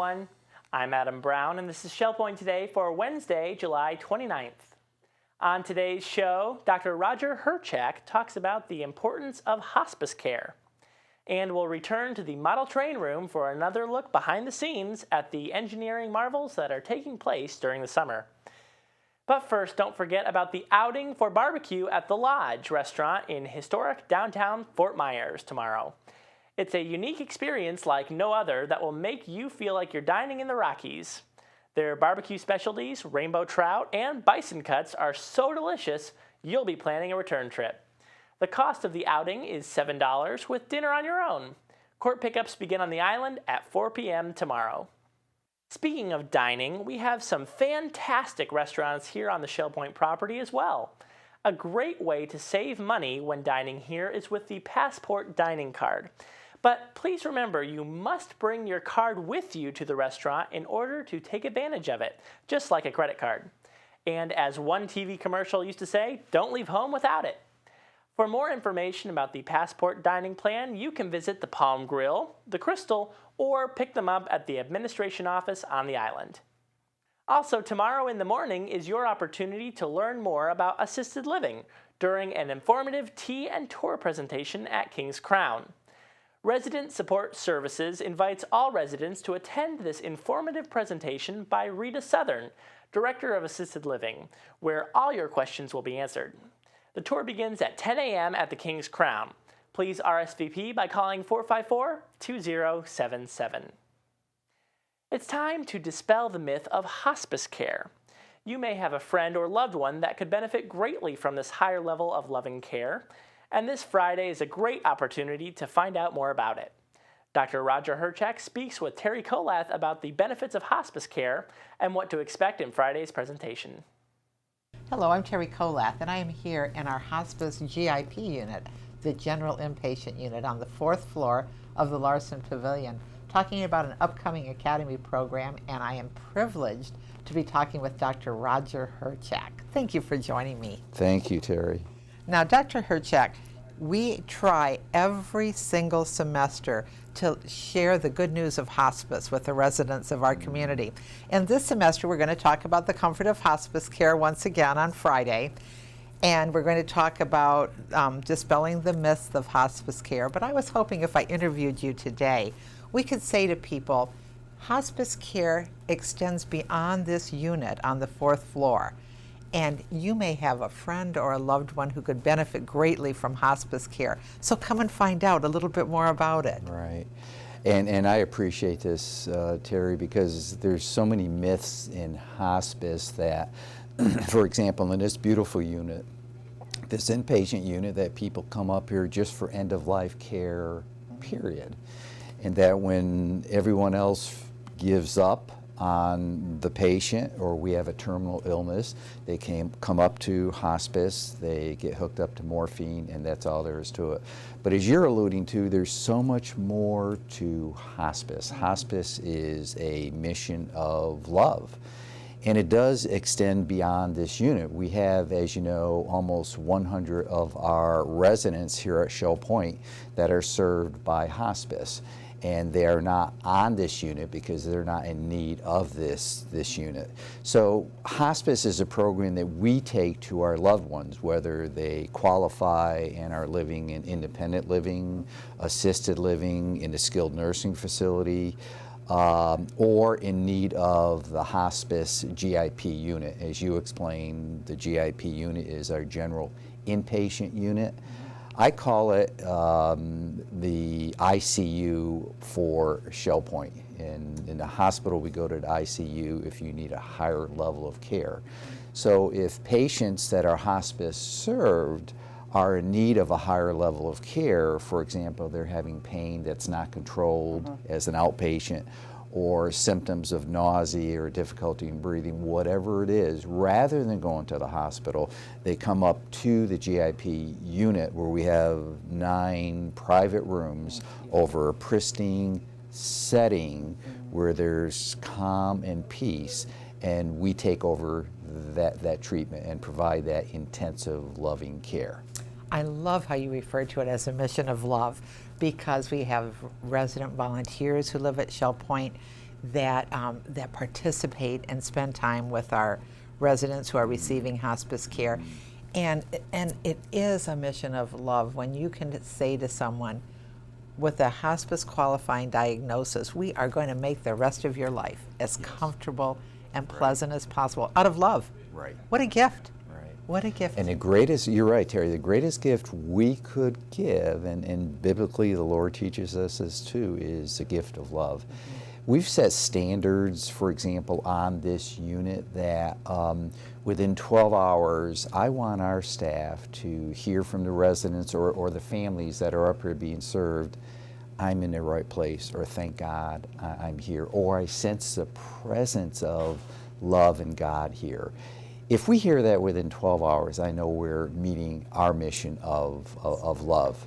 everyone. I'm Adam Brown, and this is Shell Point Today for Wednesday, July 29th. On today's show, Dr. Roger Hirchak talks about the importance of hospice care. And we'll return to the model train room for another look behind the scenes at the engineering marvels that are taking place during the summer. But first, don't forget about the outing for barbecue at the Lodge restaurant in historic downtown Fort Myers tomorrow. It's a unique experience like no other that will make you feel like you're dining in the Rockies. Their barbecue specialties, rainbow trout, and bison cuts are so delicious, you'll be planning a return trip. The cost of the outing is $7 with dinner on your own. Court pickups begin on the island at 4 p.m. tomorrow. Speaking of dining, we have some fantastic restaurants here on the Shell Point property as well. A great way to save money when dining here is with the Passport Dining Card. But please remember, you must bring your card with you to the restaurant in order to take advantage of it, just like a credit card. And as one TV commercial used to say, don't leave home without it. For more information about the Passport Dining Plan, you can visit the Palm Grill, the Crystal, or pick them up at the administration office on the island. Also, tomorrow in the morning is your opportunity to learn more about assisted living during an informative tea and tour presentation at King's Crown. Resident Support Services invites all residents to attend this informative presentation by Rita Southern, Director of Assisted Living, where all your questions will be answered. The tour begins at 10 a.m. at the King's Crown. Please RSVP by calling 454-2077. It's time to dispel the myth of hospice care. You may have a friend or loved one that could benefit greatly from this higher level of loving care, and this Friday is a great opportunity to find out more about it. Dr. Roger Hirchak speaks with Terry Kolath about the benefits of hospice care and what to expect in Friday's presentation. Hello, I'm Terry Kolath, and I am here in our hospice GIP unit, the General Inpatient Unit on the 4th floor of the Larson Pavilion, talking about an upcoming academy program, and I am privileged to be talking with Dr. Roger Hirchak. Thank you for joining me. Thank you, Terry. Now, Dr. Hirchak, we try every single semester to share the good news of hospice with the residents of our community. And this semester, we're going to talk about the comfort of hospice care once again on Friday. And we're going to talk about dispelling the myths of hospice care. But I was hoping if I interviewed you today, we could say to people, hospice care extends beyond this unit on the 4th floor. And you may have a friend or a loved one who could benefit greatly from hospice care. So come and find out a little bit more about it. Right. And I appreciate this, Terry, because there's so many myths in hospice that, for example, in this beautiful unit, this inpatient unit, that people come up here just for end-of-life care, period. And that when everyone else gives up on the patient, or we have a terminal illness, they come up to hospice, they get hooked up to morphine, and that's all there is to it. But as you're alluding to, there's so much more to hospice. Hospice is a mission of love, and it does extend beyond this unit. We have, as you know, almost 100 of our residents here at Shell Point that are served by hospice. And they are not on this unit because they're not in need of this unit. So hospice is a program that we take to our loved ones, whether they qualify and are living in independent living, assisted living, in a skilled nursing facility, or in need of the hospice GIP unit. As you explained, the GIP unit is our general inpatient unit. I call it the ICU for Shell Point. In the hospital, we go to the ICU if you need a higher level of care. So if patients that are hospice served are in need of a higher level of care, for example, they're having pain that's not controlled as an outpatient, or symptoms of nausea or difficulty in breathing, whatever it is, rather than going to the hospital, they come up to the GIP unit where we have 9 private rooms over a pristine setting where there's calm and peace, and we take over that treatment and provide that intensive, loving care. I love how you refer to it as a mission of love, because we have resident volunteers who live at Shell Point. that participate and spend time with our residents who are receiving hospice care. And it is a mission of love when you can say to someone with a hospice qualifying diagnosis, we are going to make the rest of your life as comfortable and pleasant as possible out of love. Right. What a gift. Right. What a gift. And the greatest, you're right, Terry, the greatest gift we could give, and biblically the Lord teaches us this too, is the gift of love. We've set standards, for example, on this unit that within 12 hours, I want our staff to hear from the residents or the families that are up here being served, I'm in the right place, or thank God I'm here, or I sense the presence of love and God here. If we hear that within 12 hours, I know we're meeting our mission of love.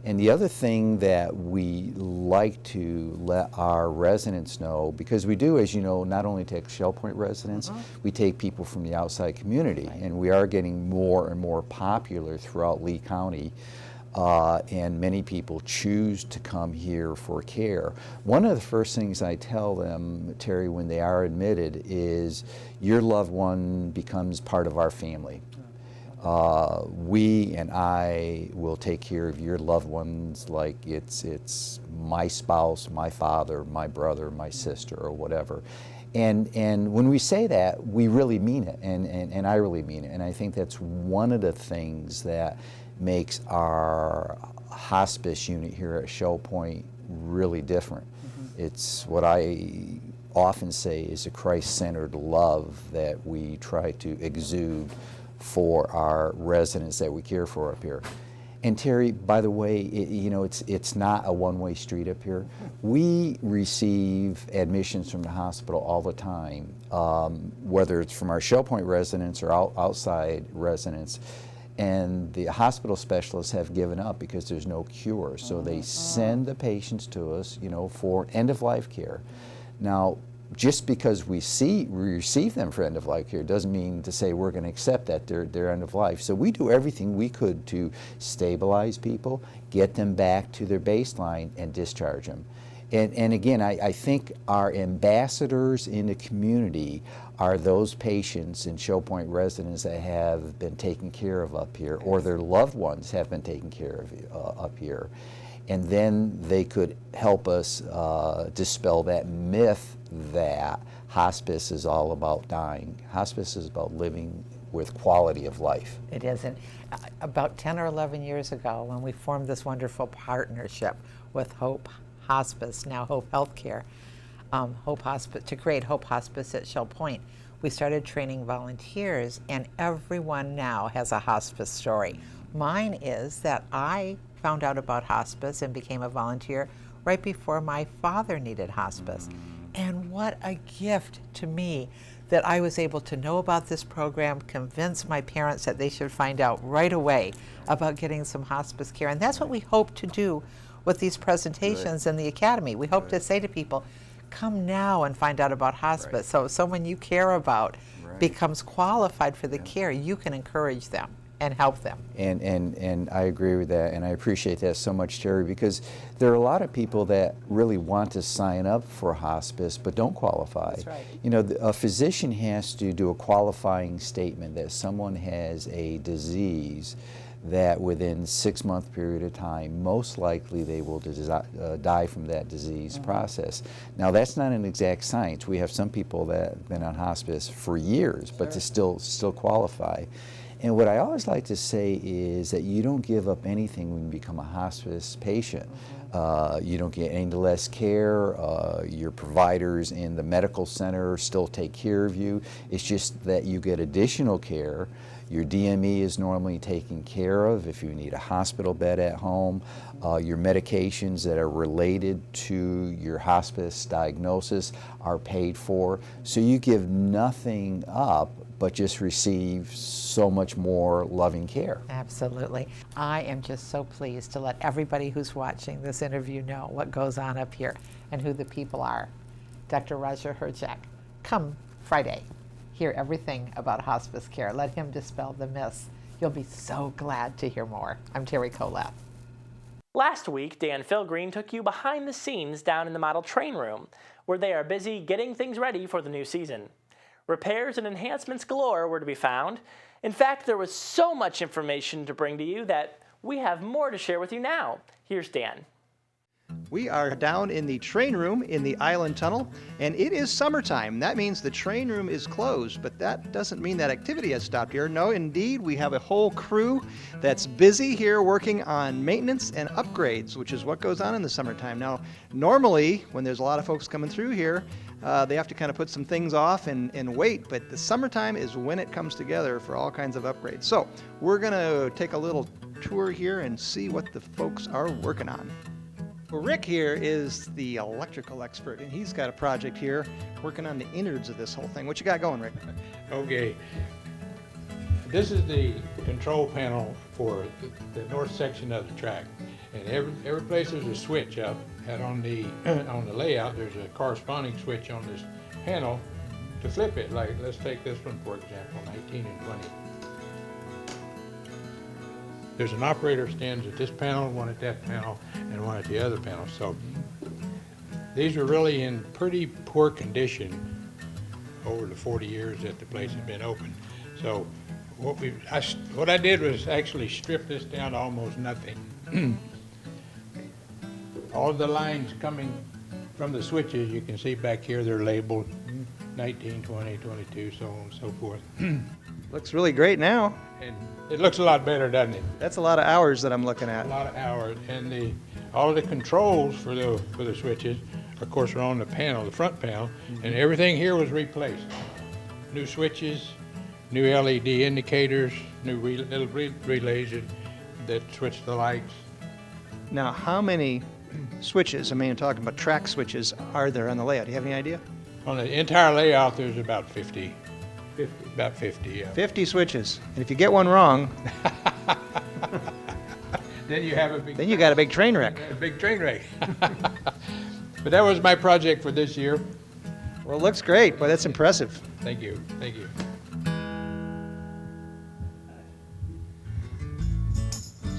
And the other thing that we like to let our residents know, because we do, as you know, not only take Shell Point residents, we take people from the outside community, and we are getting more and more popular throughout Lee County, and many people choose to come here for care. One of the first things I tell them, Terry, when they are admitted is your loved one becomes part of our family. We and I will take care of your loved ones like it's my spouse, my father, my brother, my sister, or whatever. And when we say that, we really mean it, and I really mean it. And I think that's one of the things that makes our hospice unit here at Shell Point really different. It's what I often say is a Christ-centered love that we try to exude for our residents that we care for up here. And Terry, by the way, it's not a one-way street up here. We receive admissions from the hospital all the time, whether it's from our Shell Point residents or outside residents. And the hospital specialists have given up because there's no cure. So they send the patients to us, for end-of-life care. Now, just because we receive them for end-of-life care doesn't mean to say we're going to accept that they're end of life. So we do everything we could to stabilize people, get them back to their baseline, and discharge them. And again, I think our ambassadors in the community are those patients and Shell Point residents that have been taken care of up here, or their loved ones have been taken care of up here. And then they could help us dispel that myth that hospice is all about dying. Hospice is about living with quality of life. It is. And about 10 or 11 years ago, when we formed this wonderful partnership with Hope Hospice, now Hope Healthcare, Hope Hospice, to create Hope Hospice at Shell Point, we started training volunteers, and everyone now has a hospice story. Mine is that I found out about hospice and became a volunteer right before my father needed hospice. And what a gift to me that I was able to know about this program, convince my parents that they should find out right away about getting some hospice care. And that's what we hope to do with these presentations in the Academy. We hope to say to people, come now and find out about hospice. So if someone you care about becomes qualified for the care, you can encourage them and help them. And I agree with that, and I appreciate that so much, Terry, because there are a lot of people that really want to sign up for hospice but don't qualify. That's right. A physician has to do a qualifying statement that someone has a disease that within 6-month period of time, most likely they will die from that disease process. Now, that's not an exact science. We have some people that have been on hospice for years, but to still qualify. And what I always like to say is that you don't give up anything when you become a hospice patient. You don't get any less care. Your providers in the medical center still take care of you. It's just that you get additional care. Your DME is normally taken care of if you need a hospital bed at home. Your medications that are related to your hospice diagnosis are paid for. So you give nothing up, but just receive so much more loving care. Absolutely. I am just so pleased to let everybody who's watching this interview know what goes on up here and who the people are. Dr. Roger Hirchak, come Friday. Hear everything about hospice care. Let him dispel the myths. You'll be so glad to hear more. I'm Terry Koleth. Last week, Dan Philgreen took you behind the scenes down in the model train room, where they are busy getting things ready for the new season. Repairs and enhancements galore were to be found. In fact, there was so much information to bring to you that we have more to share with you now. Here's Dan. We are down in the train room in the Island Tunnel, and it is summertime. That means the train room is closed, but that doesn't mean that activity has stopped here. No, indeed, we have a whole crew that's busy here working on maintenance and upgrades, which is what goes on in the summertime. Now, normally, when there's a lot of folks coming through here, they have to kind of put some things off and wait, but the summertime is when it comes together for all kinds of upgrades. So, we're going to take a little tour here and see what the folks are working on. Well, Rick here is the electrical expert, and he's got a project here working on the innards of this whole thing. What you got going, Rick? Okay. This is the control panel for the north section of the track. And every place there's a switch up, and on the layout there's a corresponding switch on this panel to flip it. Like, let's take this one for example, 19 and 20. There's an operator stands at this panel, one at that panel, and one at the other panel. So these are really in pretty poor condition over the 40 years that the place has been open. So what I did was actually strip this down to almost nothing. All the lines coming from the switches, you can see back here, they're labeled 19, 20, 22, so on and so forth. Looks really great now. And it looks a lot better, doesn't it? That's a lot of hours that I'm looking at. A lot of hours, and all of the controls for the switches, of course, are on the panel, the front panel, and everything here was replaced. New switches, new LED indicators, new little relays that switch the lights. Now, how many switches, I mean, I'm talking about track switches, are there on the layout? Do you have any idea? On the entire layout, there's about 50. About 50, yeah. 50 switches. And if you get one wrong, then you have a big. Then you got a big train wreck. A big train wreck. But that was my project for this year. Well, it looks great. Boy, that's impressive. Thank you. Thank you.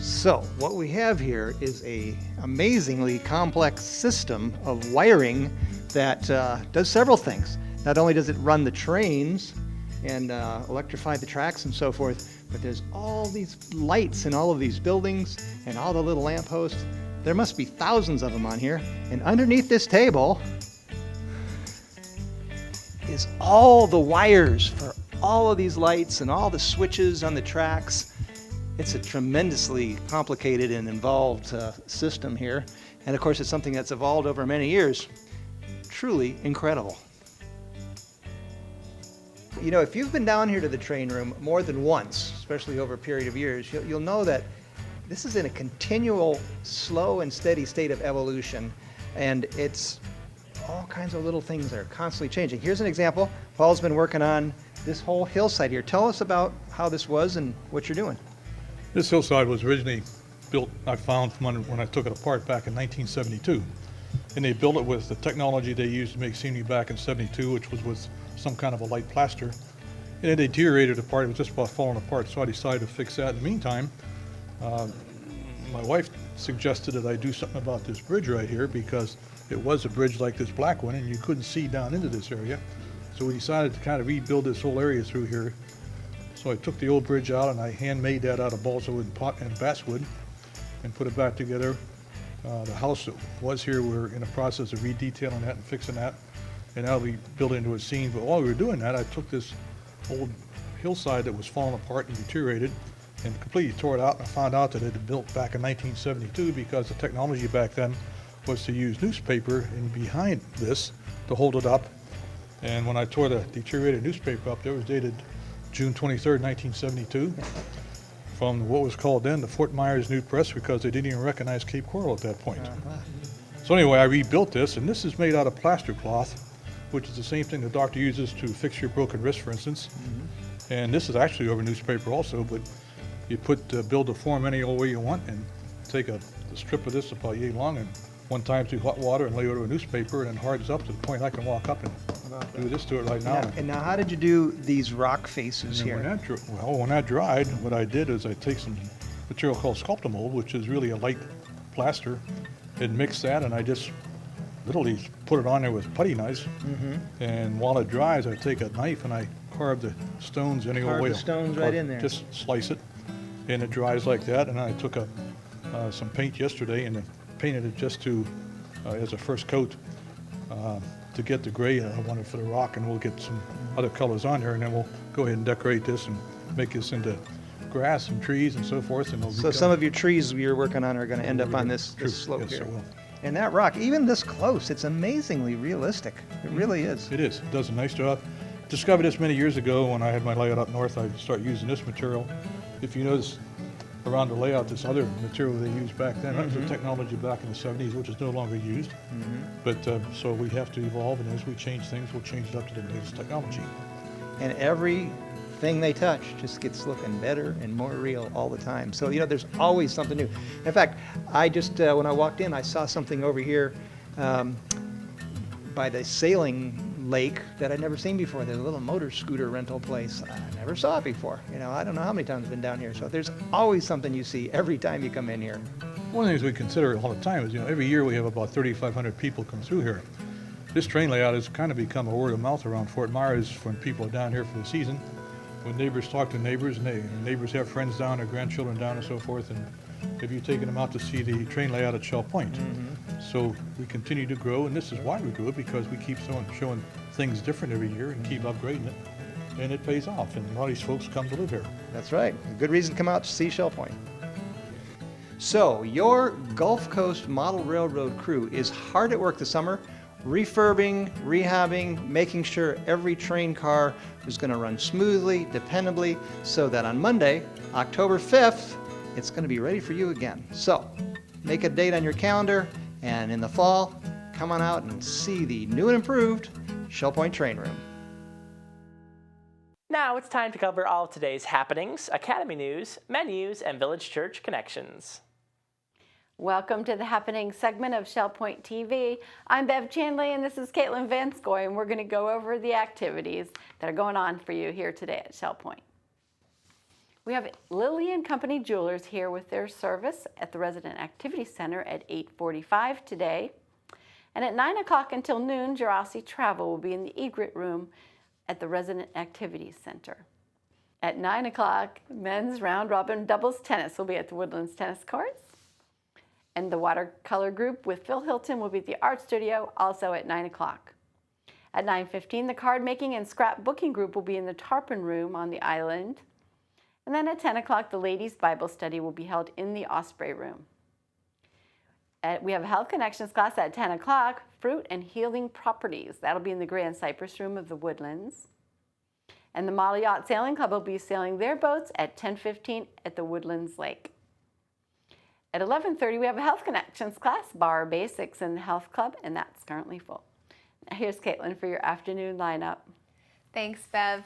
So, what we have here is a amazingly complex system of wiring that does several things. Not only does it run the trains and electrify the tracks and so forth, but there's all these lights in all of these buildings and all the little lampposts. There must be thousands of them on here. And underneath this table is all the wires for all of these lights and all the switches on the tracks. It's a tremendously complicated and involved system here. And of course, it's something that's evolved over many years. Truly incredible. You know, if you've been down here to the train room more than once, especially over a period of years, you'll know that this is in a continual, slow and steady state of evolution, and it's all kinds of little things that are constantly changing. Here's an example. Paul's been working on this whole hillside here. Tell us about how this was and what you're doing. This hillside was originally built, I found from when I took it apart back in 1972. And they built it with the technology they used to make scenery back in 72, which was with some kind of a light plaster. And it deteriorated apart, it was just about falling apart, so I decided to fix that. In the meantime, my wife suggested that I do something about this bridge right here because it was a bridge like this black one and you couldn't see down into this area. So we decided to kind of rebuild this whole area through here. So I took the old bridge out and I handmade that out of balsa wood and basswood and put it back together. The house that was here, we're in the process of redetailing that and fixing that, and now we built it into a scene. But while we were doing that, I took this old hillside that was falling apart and deteriorated and completely tore it out, and I found out that it had been built back in 1972 because the technology back then was to use newspaper in behind this to hold it up. And when I tore the deteriorated newspaper up, it was dated June 23rd, 1972. From what was called then the Fort Myers New Press, because they didn't even recognize Cape Coral at that point. So anyway, I rebuilt this, and this is made out of plaster cloth, which is the same thing the doctor uses to fix your broken wrist, for instance. And this is actually over newspaper also, but you build a form any old way you want and take a strip of this about yay long and one time through hot water and lay it over a newspaper, and it hardens up to the point I can walk up and do this to it right now. And now how did you do these rock faces here? When that dried, what I did is I take some material called sculptamold, which is really a light plaster and mix that, and I just literally put it on there with putty knives. And while it dries, I take a knife and I carve the stones any old Carve way. the stones right in there. Just slice it, and it dries like that. And I took some paint yesterday and painted it just to as a first coat to get the gray I wanted for the rock, and we'll get some other colors on there, and then we'll go ahead and decorate this and make this into grass and trees and so forth. And So some of your trees you're working on are going to end up on this slope yes, here. it will. And that rock, even this close, it's amazingly realistic. It really is. It is. It does a nice job. Discovered this many years ago when I had my layout up north. I started using this material. If you notice around the layout, this other material they used back then, that was the technology back in the 70s, which is no longer used. But so we have to evolve, and as we change things, we'll change it up to the latest technology. And everything they touch just gets looking better and more real all the time. So, there's always something new. In fact, I just, when I walked in, I saw something over here by the sailing lake that I'd never seen before. There's a little motor scooter rental place. I never saw it before. I don't know how many times I've been down here. So there's always something you see every time you come in here. One of the things we consider all the time is, every year we have about 3,500 people come through here. This train layout has kind of become a word of mouth around Fort Myers when people are down here for the season. When neighbors talk to neighbors, and neighbors have friends down, their grandchildren down, and so forth. And have you taken them out to see the train layout at Shell Point? So we continue to grow, and this is why we grew it, because we keep showing things different every year and keep upgrading it, and it pays off. And a lot of these folks come to live here. That's right. A good reason to come out to see Shell Point. So your Gulf Coast Model Railroad crew is hard at work this summer, refurbing, rehabbing, making sure every train car is going to run smoothly, dependably, so that on Monday, October 5th, it's going to be ready for you again. So make a date on your calendar, and in the fall, come on out and see the new and improved Shell Point Train Room. Now it's time to cover all of today's happenings, Academy news, menus, and Village Church connections. Welcome to the Happening segment of Shell Point TV. I'm Bev Chandley, and this is Caitlin Vanskoy, and we're going to go over the activities that are going on for you here today at Shell Point. We have Lilly & Company Jewelers here with their service at the Resident Activity Center at 8:45 today. And at 9 o'clock until noon, Jurassic Travel will be in the egret room at the Resident Activities Center. At 9 o'clock, men's round robin doubles tennis will be at the Woodlands Tennis Courts. And the watercolor group with Phil Hilton will be at the Art Studio, also at 9 o'clock. At 9:15, the card making and scrapbooking group will be in the Tarpon Room on the island. And then at 10 o'clock, the ladies' Bible study will be held in the Osprey Room. We have a Health Connections class at 10 o'clock, Fruit and Healing Properties. That'll be in the Grand Cypress Room of the Woodlands. And the Model Yacht Sailing Club will be sailing their boats at 10:15 at the Woodlands Lake. At 11:30, we have a Health Connections class, Bar Basics in the Health Club, and that's currently full. Now here's Caitlin for your afternoon lineup. Thanks, Bev.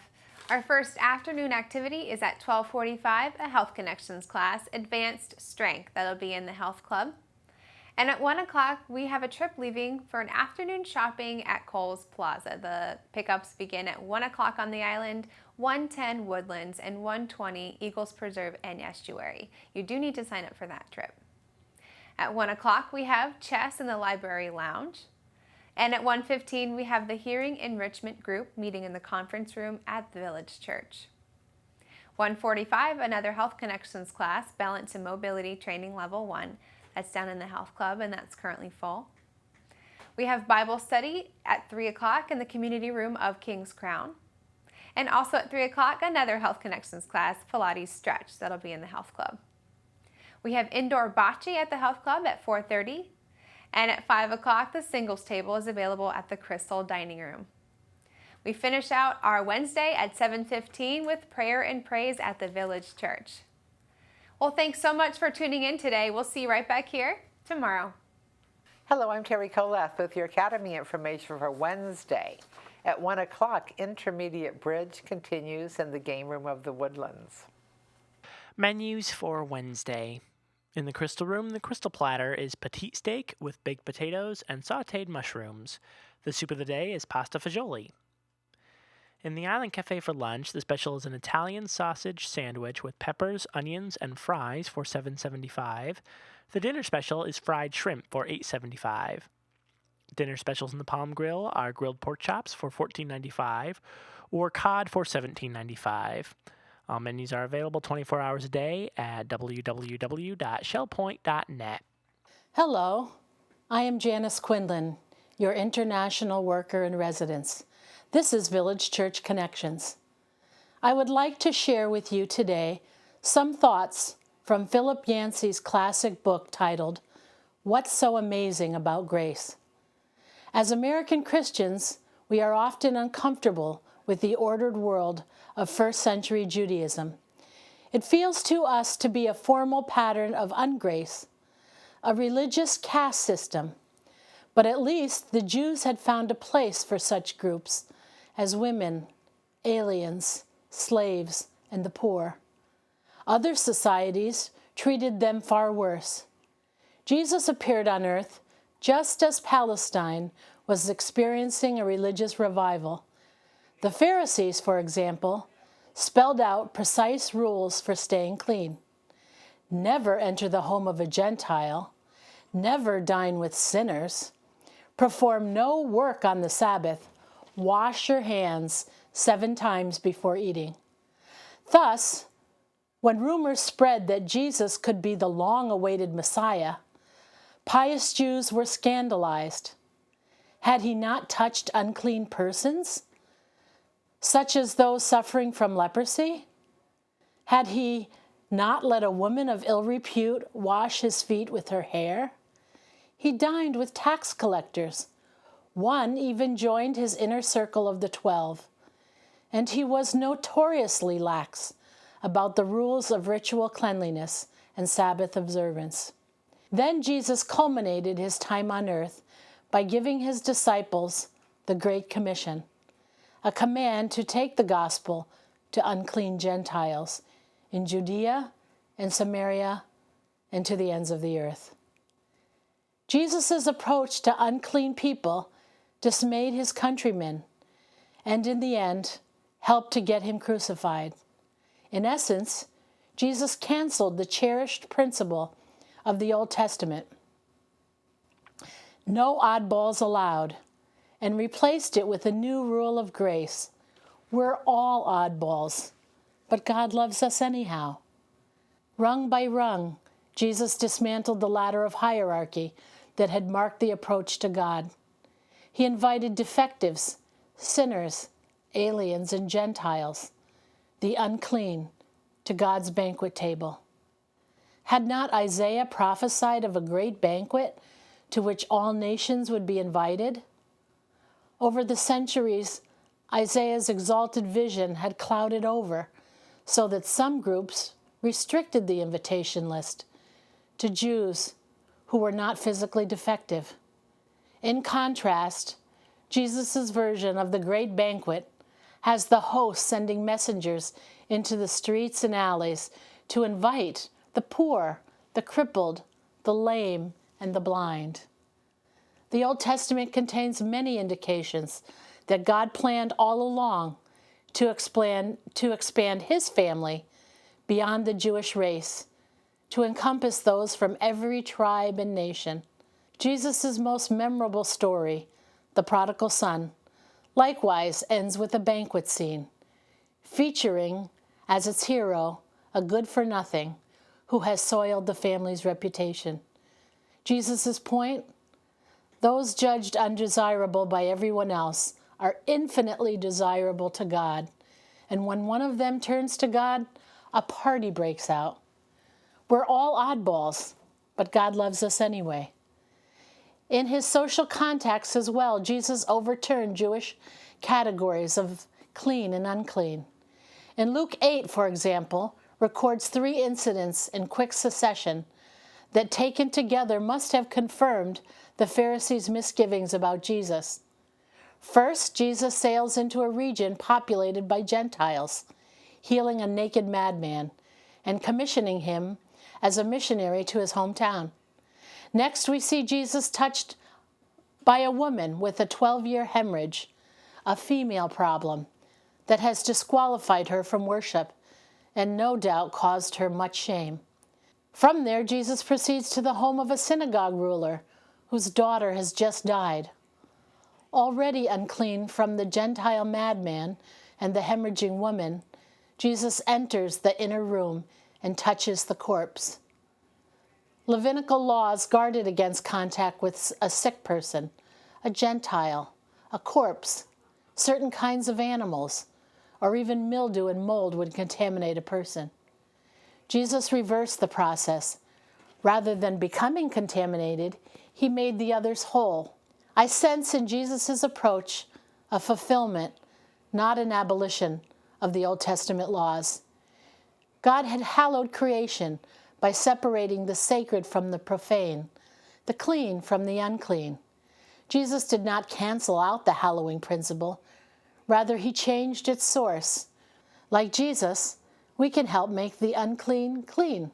Our first afternoon activity is at 12:45, a Health Connections class, Advanced Strength. That'll be in the Health Club. And at 1 o'clock, we have a trip leaving for an afternoon shopping at Kohl's Plaza. The pickups begin at 1 o'clock on the island, 1:10 Woodlands, and 1:20 Eagles Preserve and Estuary. You do need to sign up for that trip. At 1 o'clock, we have chess in the Library Lounge. And at 1:15, we have the Hearing Enrichment Group meeting in the conference room at the Village Church. 1:45, another Health Connections class, Balance and Mobility Training Level 1. That's down in the Health Club, and that's currently full. We have Bible study at 3 o'clock in the community room of King's Crown. And also at 3 o'clock, another Health Connections class, Pilates Stretch. That'll be in the Health Club. We have indoor bocce at the Health Club at 4:30. And at 5 o'clock, the singles table is available at the Crystal Dining Room. We finish out our Wednesday at 7:15 with prayer and praise at the Village Church. Well, thanks so much for tuning in today. We'll see you right back here tomorrow. Hello, I'm Terry Kolath with your Academy information for Wednesday. At 1 o'clock, Intermediate Bridge continues in the game room of the Woodlands. Menus for Wednesday. In the Crystal Room, the Crystal Platter is petite steak with baked potatoes and sautéed mushrooms. The soup of the day is pasta fagioli. In the Island Cafe for lunch, the special is an Italian sausage sandwich with peppers, onions, and fries for $7.75. The dinner special is fried shrimp for $8.75. Dinner specials in the Palm Grill are grilled pork chops for $14.95 or cod for $17.95. All menus are available 24 hours a day at www.shellpoint.net. Hello, I am Janice Quinlan, your international worker in residence. This is Village Church Connections. I would like to share with you today some thoughts from Philip Yancey's classic book titled, What's So Amazing About Grace? As American Christians, we are often uncomfortable with the ordered world of first-century Judaism. It feels to us to be a formal pattern of ungrace, a religious caste system, but at least the Jews had found a place for such groups as women, aliens, slaves, and the poor. Other societies treated them far worse. Jesus appeared on earth just as Palestine was experiencing a religious revival. The Pharisees, for example, spelled out precise rules for staying clean. Never enter the home of a Gentile, never dine with sinners, perform no work on the Sabbath, wash your hands 7 times before eating. Thus, when rumors spread that Jesus could be the long-awaited Messiah, pious Jews were scandalized. Had he not touched unclean persons, such as those suffering from leprosy? Had he not let a woman of ill repute wash his feet with her hair? He dined with tax collectors. One even joined his inner circle of the 12, and he was notoriously lax about the rules of ritual cleanliness and Sabbath observance. Then Jesus culminated his time on earth by giving his disciples the Great Commission, a command to take the gospel to unclean Gentiles in Judea and Samaria and to the ends of the earth. Jesus' approach to unclean people dismayed his countrymen, and in the end, helped to get him crucified. In essence, Jesus canceled the cherished principle of the Old Testament, no oddballs allowed, and replaced it with a new rule of grace. We're all oddballs, but God loves us anyhow. Rung by rung, Jesus dismantled the ladder of hierarchy that had marked the approach to God. He invited defectives, sinners, aliens, and Gentiles, the unclean, to God's banquet table. Had not Isaiah prophesied of a great banquet to which all nations would be invited? Over the centuries, Isaiah's exalted vision had clouded over, so that some groups restricted the invitation list to Jews who were not physically defective. In contrast, Jesus' version of the great banquet has the host sending messengers into the streets and alleys to invite the poor, the crippled, the lame, and the blind. The Old Testament contains many indications that God planned all along to expand his family beyond the Jewish race, to encompass those from every tribe and nation. Jesus' most memorable story, the prodigal son, likewise ends with a banquet scene, featuring as its hero a good-for-nothing who has soiled the family's reputation. Jesus' point? Those judged undesirable by everyone else are infinitely desirable to God, and when one of them turns to God, a party breaks out. We're all oddballs, but God loves us anyway. In his social context as well, Jesus overturned Jewish categories of clean and unclean. In Luke 8, for example, records 3 incidents in quick succession that taken together must have confirmed the Pharisees' misgivings about Jesus. First, Jesus sails into a region populated by Gentiles, healing a naked madman and commissioning him as a missionary to his hometown. Next, we see Jesus touched by a woman with a 12-year hemorrhage, a female problem that has disqualified her from worship and no doubt caused her much shame. From there, Jesus proceeds to the home of a synagogue ruler whose daughter has just died. Already unclean from the Gentile madman and the hemorrhaging woman, Jesus enters the inner room and touches the corpse. Levitical laws guarded against contact with a sick person, a Gentile, a corpse, certain kinds of animals, or even mildew and mold would contaminate a person. Jesus reversed the process. Rather than becoming contaminated, he made the others whole. I sense in Jesus' approach a fulfillment, not an abolition, of the Old Testament laws. God had hallowed creation by separating the sacred from the profane, the clean from the unclean. Jesus did not cancel out the hallowing principle. Rather, he changed its source. Like Jesus, we can help make the unclean clean.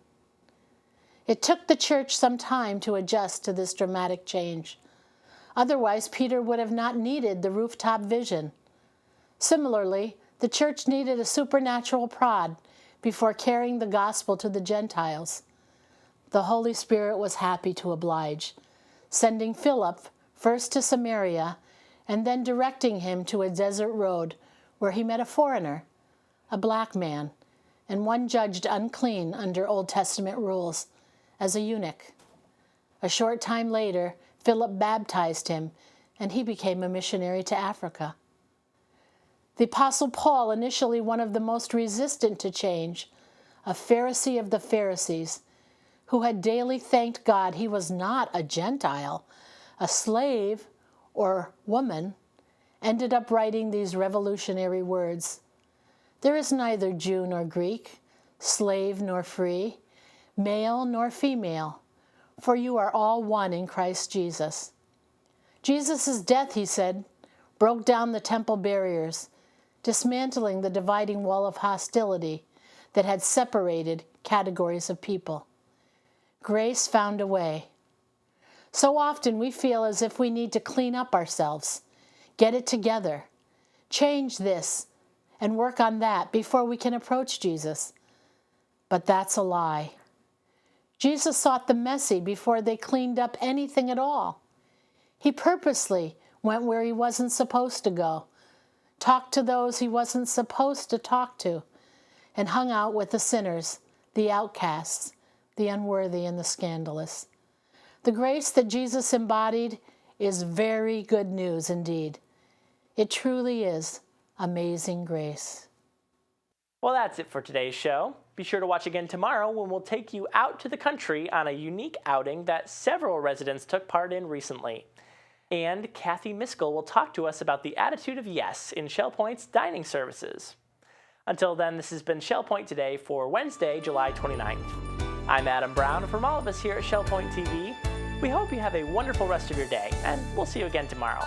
It took the church some time to adjust to this dramatic change. Otherwise, Peter would have not needed the rooftop vision. Similarly, the church needed a supernatural prod before carrying the gospel to the Gentiles. The Holy Spirit was happy to oblige, sending Philip first to Samaria and then directing him to a desert road where he met a foreigner, a black man, and one judged unclean under Old Testament rules as a eunuch. A short time later, Philip baptized him, and he became a missionary to Africa. The Apostle Paul, initially one of the most resistant to change, a Pharisee of the Pharisees, who had daily thanked God he was not a Gentile, a slave or woman, ended up writing these revolutionary words. There is neither Jew nor Greek, slave nor free, male nor female, for you are all one in Christ Jesus. Jesus' death, he said, broke down the temple barriers, dismantling the dividing wall of hostility that had separated categories of people. Grace found a way. So often we feel as if we need to clean up ourselves, get it together, change this, and work on that before we can approach Jesus. But that's a lie. Jesus sought the messy before they cleaned up anything at all. He purposely went where he wasn't supposed to go, talked to those he wasn't supposed to talk to, and hung out with the sinners, the outcasts, the unworthy, and the scandalous. The grace that Jesus embodied is very good news indeed. It truly is amazing grace. Well, that's it for today's show. Be sure to watch again tomorrow when we'll take you out to the country on a unique outing that several residents took part in recently. And Kathy Miskell will talk to us about the attitude of yes in Shell Point's dining services. Until then, this has been Shell Point Today for Wednesday, July 29th. I'm Adam Brown, and from all of us here at Shell Point TV, we hope you have a wonderful rest of your day, and we'll see you again tomorrow.